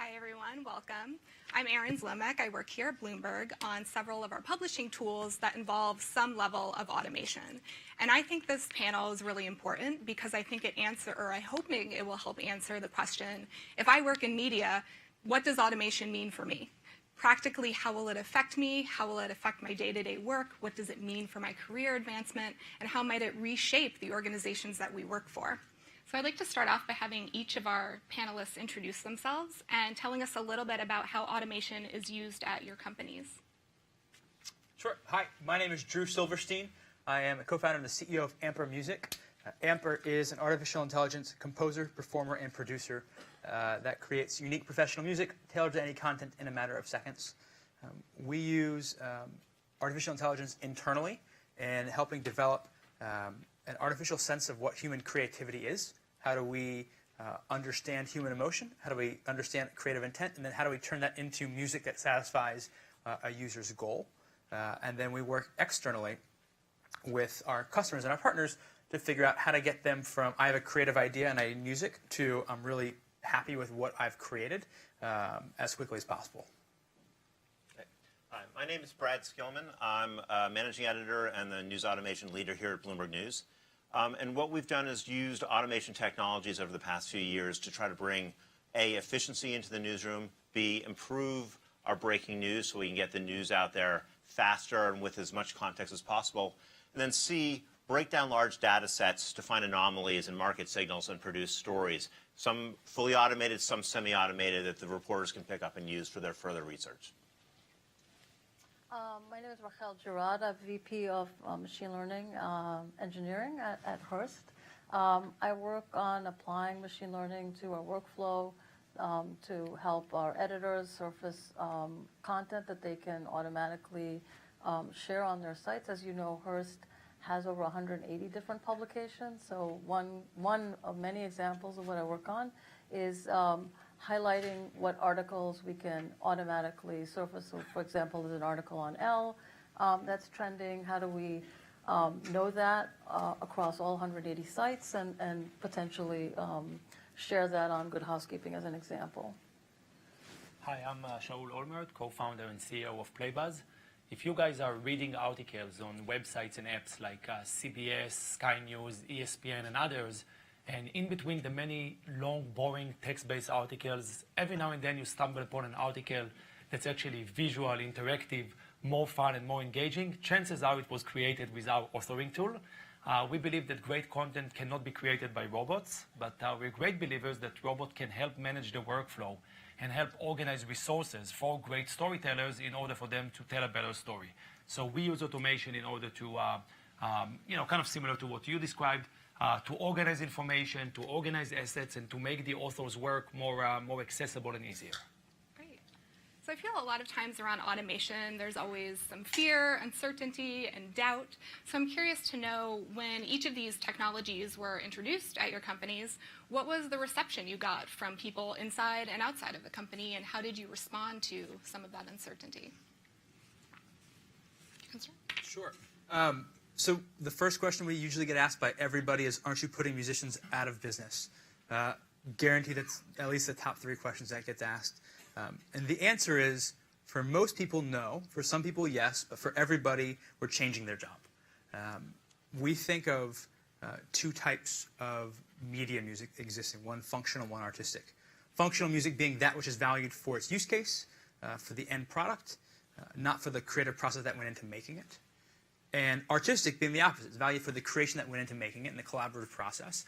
Hi, everyone. Welcome. I'm Erin Zlomek. I work here at Bloomberg on several of our publishing tools that involve some level of automation. And I think this panel is really important because I think I'm hoping it will help answer the question, if I work in media, what does automation mean for me? Practically, how will it affect me? How will it affect my day-to-day work? What does it mean for my career advancement? And how might it reshape the organizations that we work for? So I'd like to start off by having each of our panelists introduce themselves and telling us a little bit about how automation is used at your companies. Sure. Hi, my name is Drew Silverstein. I am a co-founder and the CEO of Aperture Music. Aperture is an artificial intelligence composer, performer, and producer that creates unique professional music tailored to any content in a matter of seconds. We use artificial intelligence internally in helping develop an artificial sense of what human creativity is. How do we understand human emotion? How do we understand creative intent? And then how do we turn that into music that satisfies a user's goal? And then we work externally with our customers and our partners to figure out how to get them from I have a creative idea and I need music to I'm really happy with what I've created as quickly as possible. Hi, my name is Brad Skillman. I'm a managing editor and the news automation leader here at Bloomberg News. And what we've done is used automation technologies over the past few years to try to bring A, efficiency into the newsroom, B, improve our breaking news so we can get the news out there faster and with as much context as possible, and then C, break down large data sets to find anomalies and market signals and produce stories, some fully automated, some semi-automated that the reporters can pick up and use for their further research. My name is Rahel Jhirad. I'm VP of Machine Learning Engineering at Hearst. I work on applying machine learning to our workflow to help our editors surface content that they can automatically share on their sites. As you know, Hearst has over 180 different publications. So one of many examples of what I work on is highlighting what articles we can automatically surface. So, for example, there's an article on L that's trending. How do we know that across all 180 sites and potentially share that on Good Housekeeping as an example? Hi, I'm Shaul Olmert, co-founder and CEO of Playbuzz. If you guys are reading articles on websites and apps like CBS, Sky News, ESPN, and others, and in between the many long, boring text-based articles, every now and then you stumble upon an article that's actually visual, interactive, more fun and more engaging, chances are it was created with our authoring tool. We believe that great content cannot be created by robots, but we're great believers that robots can help manage the workflow and help organize resources for great storytellers in order for them to tell a better story. So we use automation in order to, kind of similar to what you described, to organize information, to organize assets, and to make the author's work more accessible and easier. Great. So I feel a lot of times around automation, there's always some fear, uncertainty, and doubt. So I'm curious to know, when each of these technologies were introduced at your companies, what was the reception you got from people inside and outside of the company, and how did you respond to some of that uncertainty? Sure. So the first question we usually get asked by everybody is, aren't you putting musicians out of business? Guaranteed that's at least the top 3 questions that gets asked. And the answer is, for most people, no. For some people, yes. But for everybody, we're changing their job. We think of 2 types of media music existing, one functional, one artistic. Functional music being that which is valued for its use case, for the end product, not for the creative process that went into making it. And artistic being the opposite. It's valued for the creation that went into making it and the collaborative process,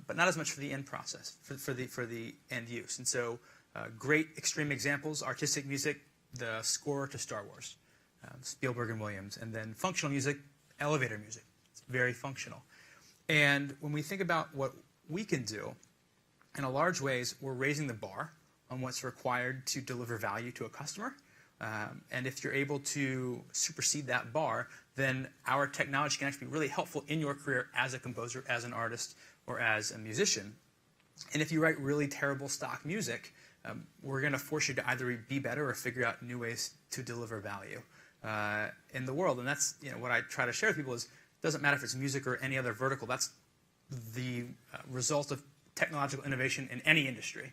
but not as much for the end process, for the end use. And so great extreme examples, artistic music, the score to Star Wars, Spielberg and Williams. And then functional music, elevator music. It's very functional. And when we think about what we can do, in a large ways, we're raising the bar on what's required to deliver value to a customer. And if you're able to supersede that bar, then our technology can actually be really helpful in your career as a composer, as an artist, or as a musician. And if you write really terrible stock music, we're going to force you to either be better or figure out new ways to deliver value in the world. And that's what I try to share with people is, it doesn't matter if it's music or any other vertical. That's the result of technological innovation in any industry.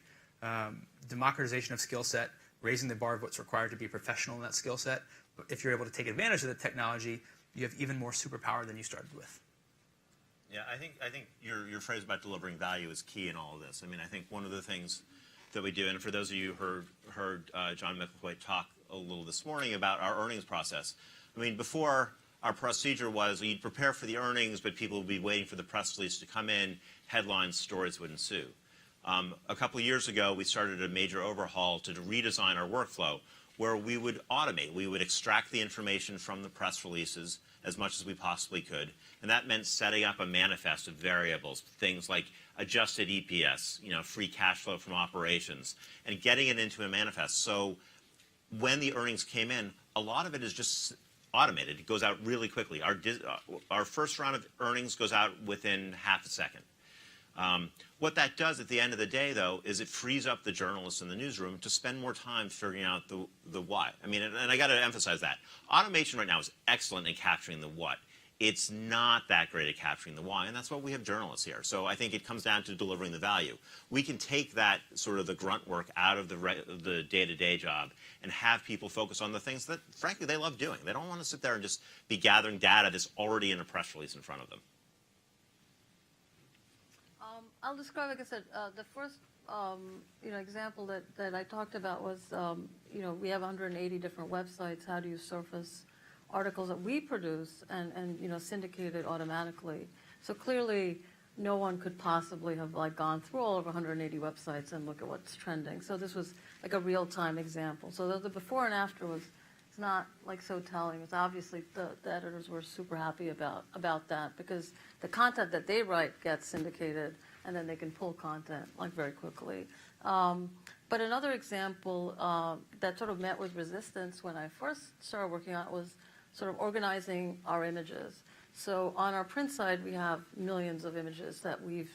democratization of skill set, raising the bar of what's required to be professional in that skill set. But if you're able to take advantage of the technology, you have even more superpower than you started with. Yeah, I think your phrase about delivering value is key in all of this. I mean, I think one of the things that we do, and for those of you who heard John Micklethwait talk a little this morning about our earnings process. I mean, before our procedure was you'd prepare for the earnings, but people would be waiting for the press release to come in, headlines, stories would ensue. A couple of years ago, we started a major overhaul to redesign our workflow where we would automate. We would extract the information from the press releases as much as we possibly could. And that meant setting up a manifest of variables, things like adjusted EPS, free cash flow from operations, and getting it into a manifest. So when the earnings came in, a lot of it is just automated. It goes out really quickly. Our first round of earnings goes out within half a second. What that does at the end of the day, though, is it frees up the journalists in the newsroom to spend more time figuring out the why. I mean, and I got to emphasize that. Automation right now is excellent in capturing the what. It's not that great at capturing the why, and that's why we have journalists here. So I think it comes down to delivering the value. We can take that sort of the grunt work out of the day-to-day job and have people focus on the things that, frankly, they love doing. They don't want to sit there and just be gathering data that's already in a press release in front of them. I'll describe, like I said, the first example that I talked about was, we have 180 different websites. How do you surface articles that we produce and syndicate it automatically? So clearly, no one could possibly have gone through all of 180 websites and look at what's trending. So this was like a real-time example. So the before and after it's not so telling. It's obviously the editors were super happy about that because the content that they write gets syndicated and then they can pull content very quickly. But another example that sort of met with resistance when I first started working on it was sort of organizing our images. So on our print side, we have millions of images that we've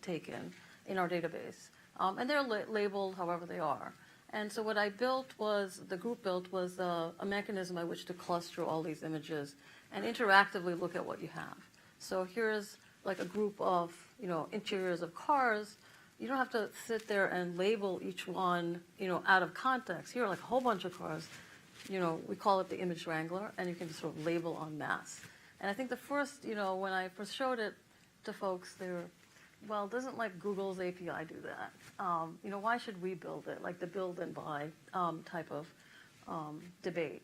taken in our database, and they're labeled however they are. And so what the group built was a mechanism by which to cluster all these images and interactively look at what you have. So here's a group of interiors of cars. You don't have to sit there and label each one out of context. Here are a whole bunch of cars. We call it the image wrangler, and you can just sort of label en masse. And I think the first, when I first showed it to folks, they were, well, doesn't Google's API do that? Why should we build it? The build and buy type of debate.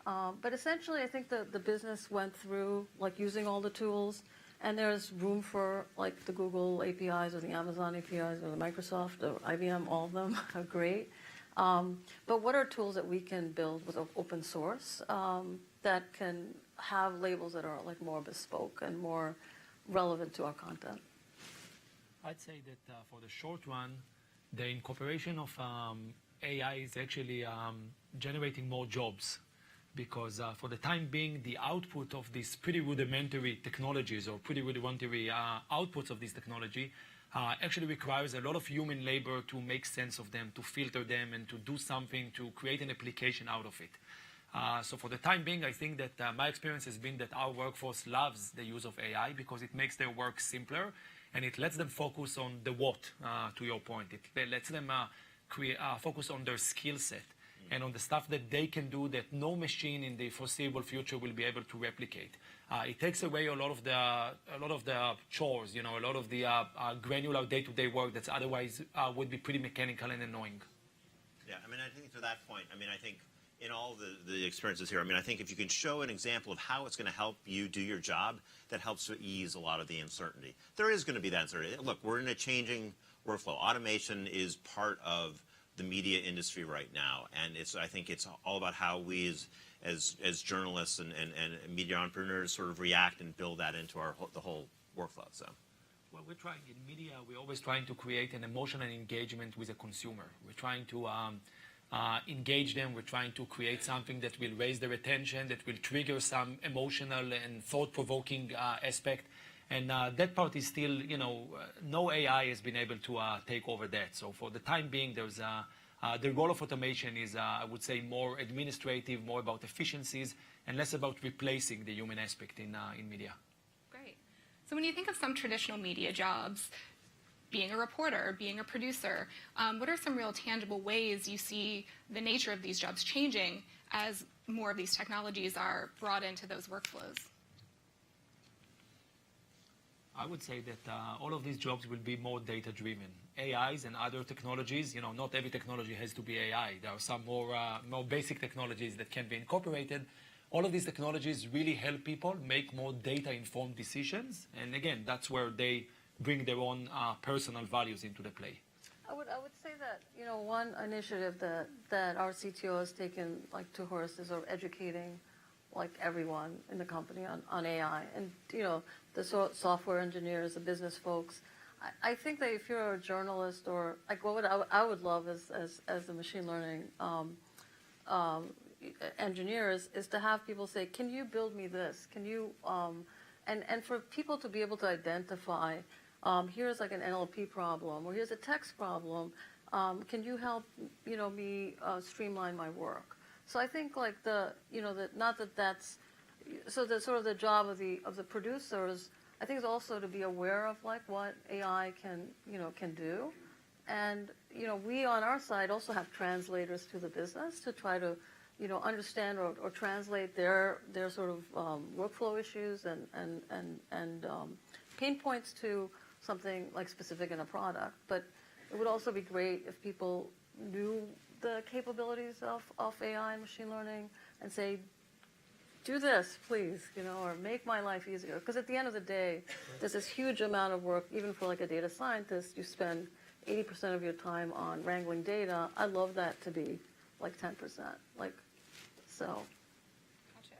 But essentially, I think the business went through using all the tools, and there's room for the Google APIs or the Amazon APIs or the Microsoft or IBM, all of them are great. But what are tools that we can build with open source that can have labels that are more bespoke and more relevant to our content? I'd say that for the short run, the incorporation of AI is actually generating more jobs because for the time being, the output of these pretty rudimentary technologies or pretty rudimentary outputs of this technology actually requires a lot of human labor to make sense of them, to filter them, and to do something to create an application out of it. So for the time being, I think that my experience has been that our workforce loves the use of AI because it makes their work simpler and it lets them focus on the what, to your point. It lets them focus on their skill set and on the stuff that they can do that no machine in the foreseeable future will be able to replicate. It takes away a lot of the chores, a lot of the granular day-to-day work that's otherwise would be pretty mechanical and annoying. Yeah, I mean, I think to that point, I think in all the experiences here, I think if you can show an example of how it's going to help you do your job, that helps to ease a lot of the uncertainty. There is going to be that uncertainty. Look, we're in a changing workflow. Automation is part of the media industry right now, and I think it's all about how we as journalists and media entrepreneurs sort of react and build that into the whole workflow. So, well, we're trying in media. We're always trying to create an emotional engagement with a consumer. We're trying to engage them. We're trying to create something that will raise their attention, that will trigger some emotional and thought-provoking aspect. And that part is still, no AI has been able to take over that. So for the time being, there's the role of automation is, I would say, more administrative, more about efficiencies, and less about replacing the human aspect in media. Great. So when you think of some traditional media jobs, being a reporter, being a producer? What are some real tangible ways you see the nature of these jobs changing as more of these technologies are brought into those workflows? I would say that all of these jobs will be more data-driven. AIs and other technologies, not every technology has to be AI. There are some more basic technologies that can be incorporated. All of these technologies really help people make more data-informed decisions. And again, that's where they bring their own personal values into the play. I would say that, one initiative that our CTO has taken, like, to Hearst is sort of educating, like, everyone in the company on AI. And, the software engineers, the business folks. I think that if you're a journalist or, like, what I would love as the machine learning engineers is to have people say, can you build me this? Can you, and for people to be able to identify, here's like an NLP problem, or here's a text problem, can you help, me streamline my work? So I think, like, so the sort of the job of the producers, I think, is also to be aware of, like, what AI can do. And, we on our side also have translators to the business to try to, understand or translate their sort of workflow issues and pain points to something, like, specific in a product. But it would also be great if people knew the capabilities of AI and machine learning and say, do this, please, or make my life easier. Because at the end of the day, there's this huge amount of work, even for, like, a data scientist. You spend 80% of your time on wrangling data. I'd love that to be like 10%. Like, so. Gotcha.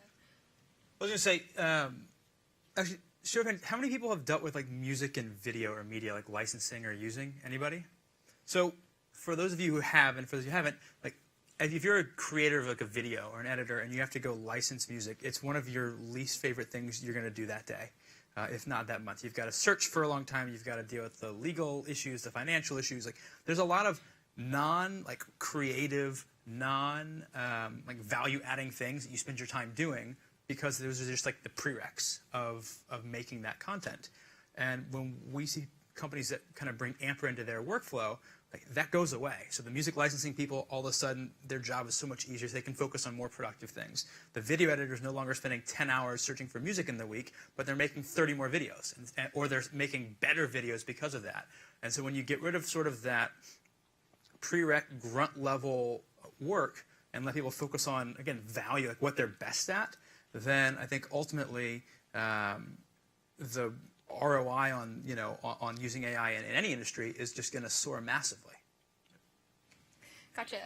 I was going to say, actually, show of hands, how many people have dealt with, like, music and video or media, like licensing or using? Anybody? So for those of you who have, and for those who haven't, like, if you're a creator of, like, a video or an editor and you have to go license music, it's one of your least favorite things you're going to do that day, if not that month. You've got to search for a long time. You've got to deal with the legal issues, the financial issues. Like, there's a lot of creative, value-adding things that you spend your time doing because those are just, like, the prereqs of making that content. And when we see companies that kind of bring Amper into their workflow, like, that goes away. So the music licensing people, all of a sudden, their job is so much easier. So they can focus on more productive things. The video editors no longer spending 10 hours searching for music in the week, but they're making 30 more videos, or they're making better videos because of that. And so when you get rid of sort of that prereq grunt level work and let people focus on, again, value, like what they're best at, then I think ultimately the ROI on on using AI in any industry is just going to soar massively. Gotcha.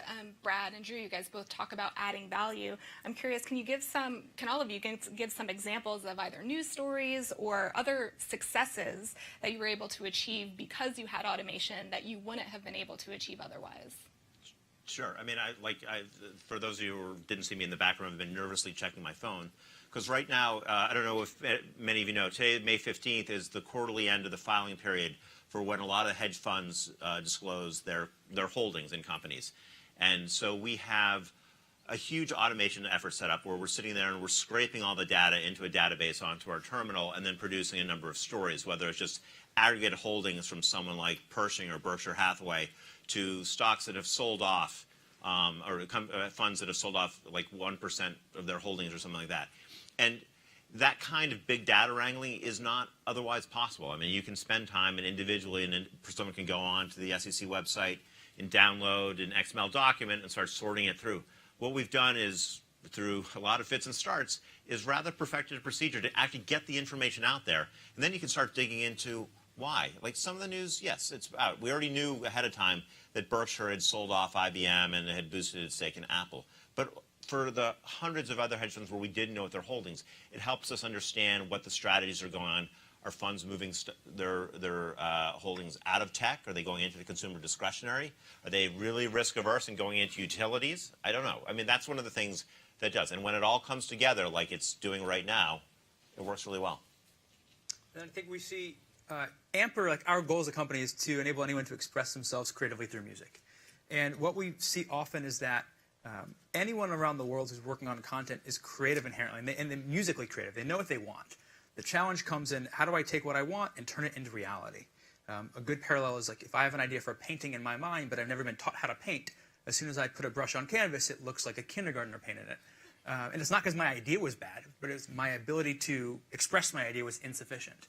Brad and Drew, you guys both talk about adding value. I'm curious, can all of you give some examples of either news stories or other successes that you were able to achieve because you had automation that you wouldn't have been able to achieve otherwise? Sure. I mean, for those of you who didn't see me in the background, I've been nervously checking my phone. Because right now, I don't know if many of you know, today, May 15th, is the quarterly end of the filing period for when a lot of hedge funds disclose their holdings in companies. And so we have a huge automation effort set up where we're sitting there and we're scraping all the data into a database onto our terminal and then producing a number of stories, whether it's just aggregate holdings from someone like Pershing or Berkshire Hathaway to stocks that have sold off or funds that have sold off like 1% of their holdings or something like that. And that kind of big data wrangling is not otherwise possible. I mean, you can spend time and individually, and someone can go on to the SEC website and download an XML document and start sorting it through. What we've done is, through a lot of fits and starts, is rather perfected a procedure to actually get the information out there. And then you can start digging into why. Like some of the news, yes, it's out. We already knew ahead of time that Berkshire had sold off IBM and had boosted its stake in Apple. But for the hundreds of other hedge funds where we didn't know what their holdings, it helps us understand what the strategies are going on. Are funds moving their holdings out of tech? Are they going into the consumer discretionary? Are they really risk averse and going into utilities? I don't know. I mean, that's one of the things that does. And when it all comes together like it's doing right now, it works really well. And I think we see Amper, like our goal as a company is to enable anyone to express themselves creatively through music. And what we see often is that anyone around the world who's working on content is creative inherently, and they're musically creative. They know what they want. The challenge comes in, how do I take what I want and turn it into reality? A good parallel is like if I have an idea for a painting in my mind, but I've never been taught how to paint, as soon as I put a brush on canvas, it looks like a kindergartner painted it. And it's not because my idea was bad, but it's my ability to express my idea was insufficient.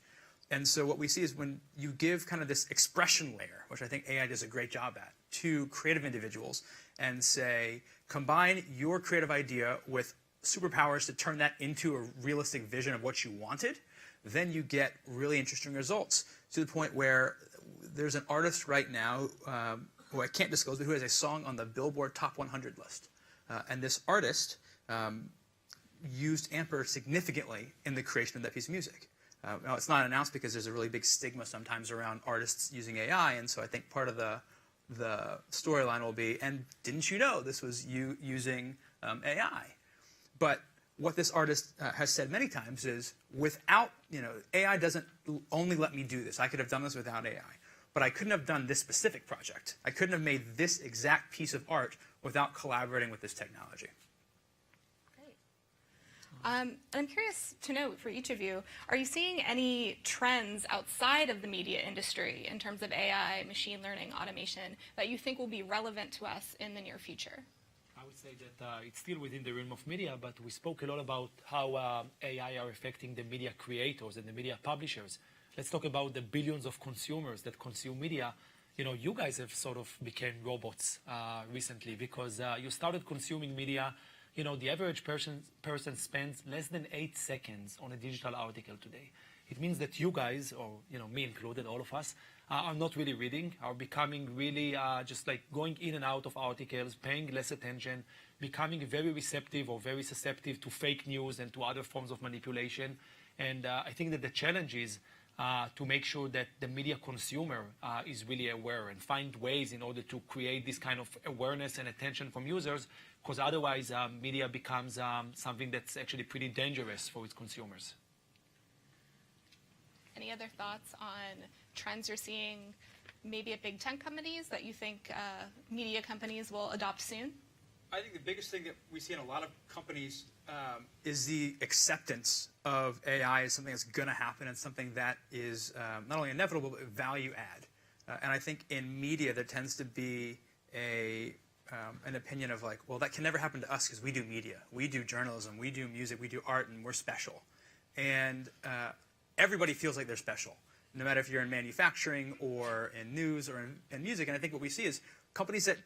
And so what we see is when you give kind of this expression layer, which I think AI does a great job at, to creative individuals and say, combine your creative idea with superpowers to turn that into a realistic vision of what you wanted, then you get really interesting results to the point where there's an artist right now who I can't disclose, but who has a song on the Billboard Top 100 list. And this artist used Ampere significantly in the creation of that piece of music. Now, it's not announced because there's a really big stigma sometimes around artists using AI, and so I think part of the storyline will be, and didn't you know this was you using AI? But what this artist has said many times is, without, AI doesn't only let me do this. I could have done this without AI. But I couldn't have done this specific project. I couldn't have made this exact piece of art without collaborating with this technology. Great. And I'm curious to know, for each of you, are you seeing any trends outside of the media industry in terms of AI, machine learning, automation, that you think will be relevant to us in the near future? I would say that it's still within the realm of media, but we spoke a lot about how AI are affecting the media creators and the media publishers. Let's talk about the billions of consumers that consume media. You guys have sort of became robots recently because you started consuming media. The average person spends less than 8 seconds on a digital article today. It means that you guys, or me included, all of us, are not really reading, are becoming really just like going in and out of articles, paying less attention, becoming very receptive or very susceptible to fake news and to other forms of manipulation. And I think that the challenge is to make sure that the media consumer is really aware and find ways in order to create this kind of awareness and attention from users, because otherwise media becomes something that's actually pretty dangerous for its consumers. Any other thoughts on trends you're seeing, maybe at big tech companies, that you think media companies will adopt soon? I think the biggest thing that we see in a lot of companies is the acceptance of AI as something that's going to happen and something that is not only inevitable, but value add. And I think in media, there tends to be an opinion of like, well, that can never happen to us because we do media. We do journalism. We do music. We do art, and we're special. And everybody feels like they're special, no matter if you're in manufacturing or in news or in music. And I think what we see is companies that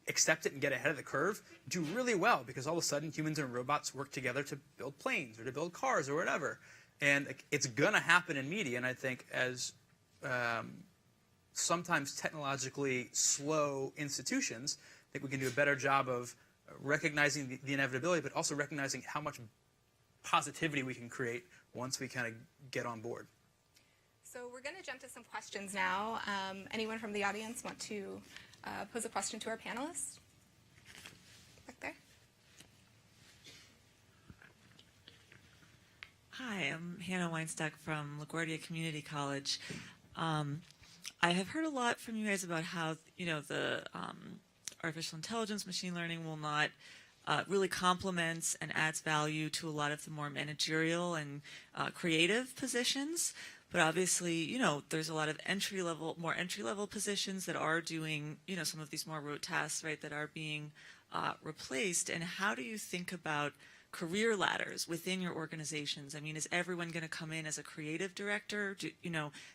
accept it and get ahead of the curve do really well, because all of a sudden humans and robots work together to build planes or to build cars or whatever. And it's going to happen in media. And I think as sometimes technologically slow institutions, I think we can do a better job of recognizing the inevitability, but also recognizing how much positivity we can create once we kind of get on board. So we're going to jump to some questions now. Anyone from the audience want to pose a question to our panelists? Back there. Hi, I'm Hannah Weinstock from LaGuardia Community College. I have heard a lot from you guys about how, the artificial intelligence, machine learning will not really complements and adds value to a lot of the more managerial and creative positions. But obviously, there's a lot of more entry-level positions that are doing, some of these more rote tasks, right, that are being replaced. And how do you think about career ladders within your organizations? I mean, is everyone going to come in as a creative director?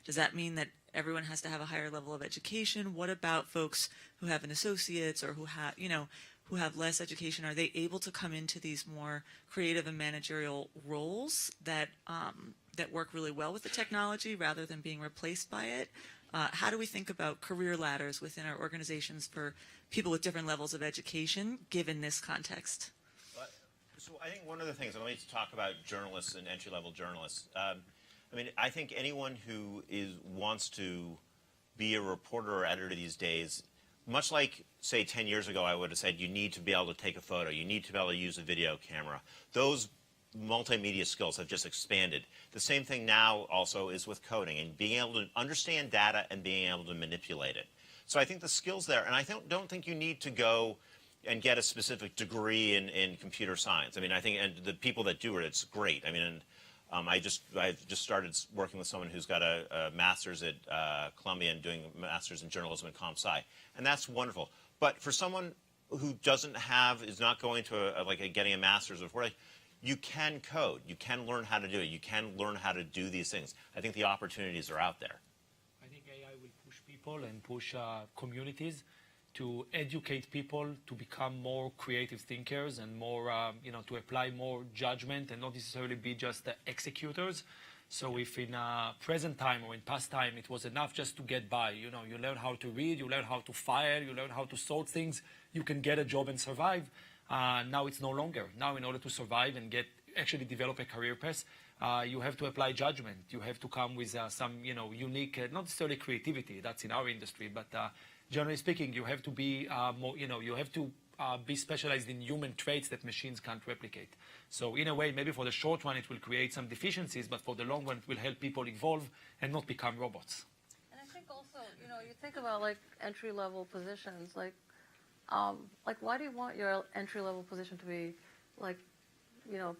Does that mean that everyone has to have a higher level of education? What about folks who have an associate's or who have less education? Are they able to come into these more creative and managerial roles that work really well with the technology rather than being replaced by it? How do we think about career ladders within our organizations for people with different levels of education, given this context? So I think one of the things, and let me talk about journalists and entry-level journalists. I think anyone who wants to be a reporter or editor these days, much like, say, 10 years ago, I would have said you need to be able to take a photo, you need to be able to use a video camera. Those multimedia skills have just expanded. The same thing now also is with coding and being able to understand data and being able to manipulate it. So I think the skills there, and I don't think you need to go and get a specific degree in computer science. I think, and the people that do it, it's great. I just started working with someone who's got a master's at Columbia and doing a master's in journalism and comp sci, and that's wonderful. But for someone who is not going to getting a master's of work, you can code, you can learn how to do it, you can learn how to do these things. I think the opportunities are out there. I think AI will push people and push communities to educate people to become more creative thinkers and more, to apply more judgment and not necessarily be just the executors. So if in present time or in past time it was enough just to get by, you learn how to read, you learn how to file, you learn how to sort things, you can get a job and survive. Now it's no longer. Now in order to survive and actually develop a career path, you have to apply judgment. You have to come with some, unique, not necessarily creativity, that's in our industry, but generally speaking, you have to be you have to be specialized in human traits that machines can't replicate. So in a way, maybe for the short run, it will create some deficiencies, but for the long run, it will help people evolve and not become robots. And I think also, you think about entry-level positions, why do you want your entry-level position to be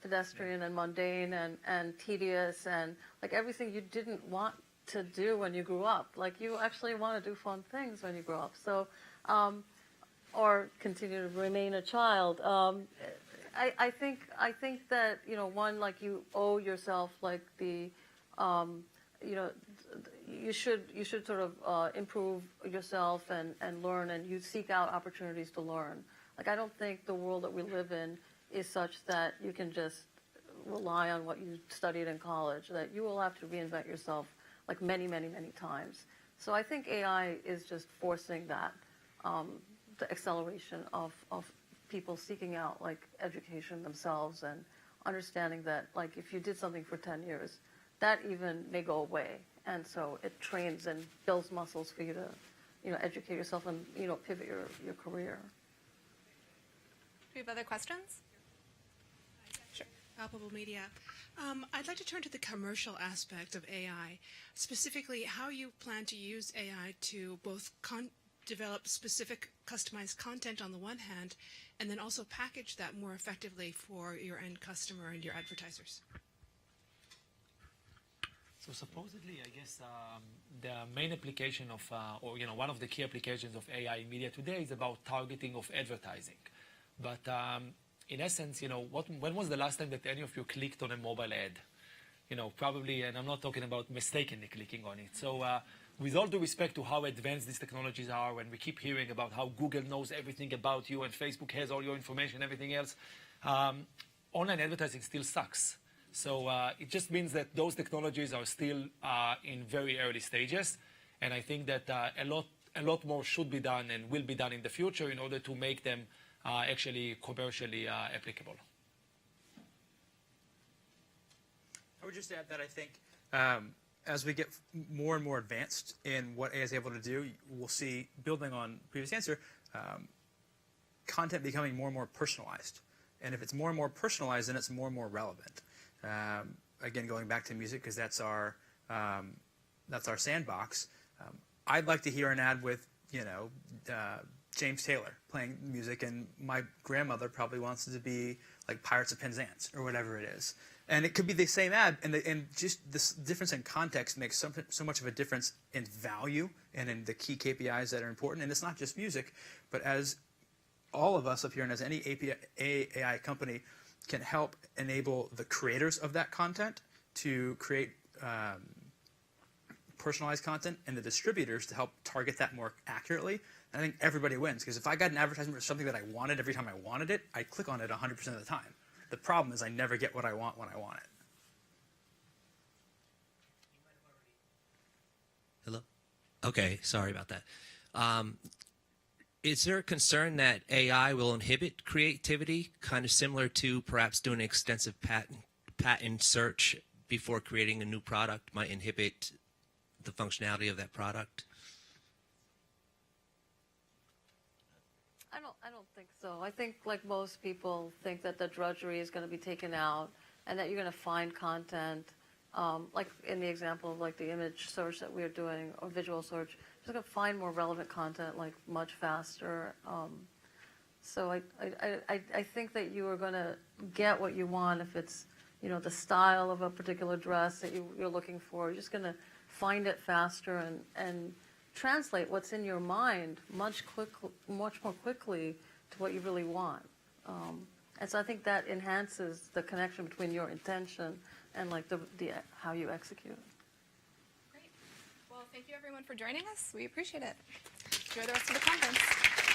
pedestrian and mundane and tedious and everything you didn't want to do when you grew up? You actually want to do fun things when you grow up. So, or continue to remain a child. I think that one, you owe yourself you should sort of improve yourself and learn, and you seek out opportunities to learn. I don't think the world that we live in is such that you can just rely on what you studied in college, that you will have to reinvent yourself many, many, many times. So I think AI is just forcing that, the acceleration of people seeking out education themselves and understanding that if you did something for 10 years, that even may go away. And so it trains and builds muscles for you to, educate yourself and, pivot your career. Do we have other questions? Sure. Palpable Media. I'd like to turn to the commercial aspect of AI, specifically how you plan to use AI to both develop specific customized content on the one hand, and then also package that more effectively for your end customer and your advertisers. So supposedly, I guess the main application of, one of the key applications of AI in media today is about targeting of advertising. But in essence, when was the last time that any of you clicked on a mobile ad? Probably, and I'm not talking about mistakenly clicking on it. So with all due respect to how advanced these technologies are, when we keep hearing about how Google knows everything about you and Facebook has all your information and everything else, online advertising still sucks. So it just means that those technologies are still in very early stages. And I think that a lot more should be done and will be done in the future in order to make them actually commercially applicable. I would just add that I think as we get more and more advanced in what AI is able to do, we'll see, building on previous answer, content becoming more and more personalized. And if it's more and more personalized, then it's more and more relevant. Again, going back to music, because that's our sandbox. I'd like to hear an ad with, James Taylor playing music, and my grandmother probably wants it to be like Pirates of Penzance or whatever it is. And it could be the same ad, and just this difference in context makes so much of a difference in value and in the key KPIs that are important. And it's not just music, but as all of us up here and as any AI company can help enable the creators of that content to create personalized content and the distributors to help target that more accurately, I think everybody wins. Because if I got an advertisement for something that I wanted every time I wanted it, I'd click on it 100% of the time. The problem is I never get what I want when I want it. Hello? Okay, sorry about that. Is there a concern that AI will inhibit creativity, kind of similar to perhaps doing an extensive patent search before creating a new product might inhibit the functionality of that product? I don't think so. I think most people think that the drudgery is going to be taken out and that you're going to find content, like in the example of the image search that we're doing or visual search, you're going to find more relevant content much faster. So I think that you are going to get what you want if it's the style of a particular dress that you're looking for. You're just going to find it faster and translate what's in your mind much more quickly to what you really want. And so I think that enhances the connection between your intention and like the how you execute. Great. Well, thank you everyone for joining us. We appreciate it. Enjoy the rest of the conference.